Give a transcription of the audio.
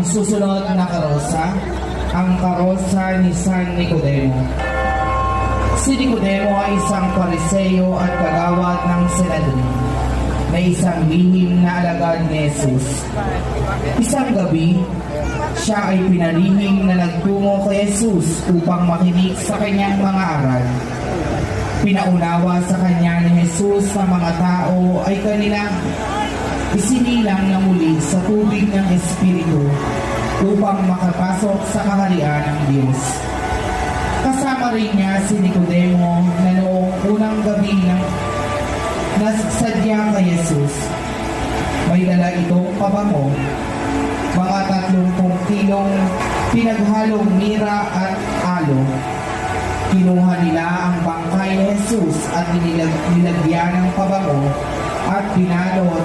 susunod na karosa, ang karosa ni San Nicodemo. Si Nicodemo ay isang Pariseo at kagawad ng Sanhedrin na isang lihim na alagad ni Jesus. Isang gabi, siya ay pinalihim na nagtungo kay Jesus upang makinig sa kanyang mga aral. Pinaunawa sa kanya ni Jesus na mga tao ay kanilang isinilang na muli sa tubig ng Espiritu upang makapasok sa kaharian ng Diyos. Kasama rin niya si Nicodemo na noong unang gabi ng nasadya kay Jesus. May dala itong pabango, mga 30 kilong pinaghalong mira at alo. Kinuha nila ang bangkay ni Jesus at nilagyan ng pabango at binalot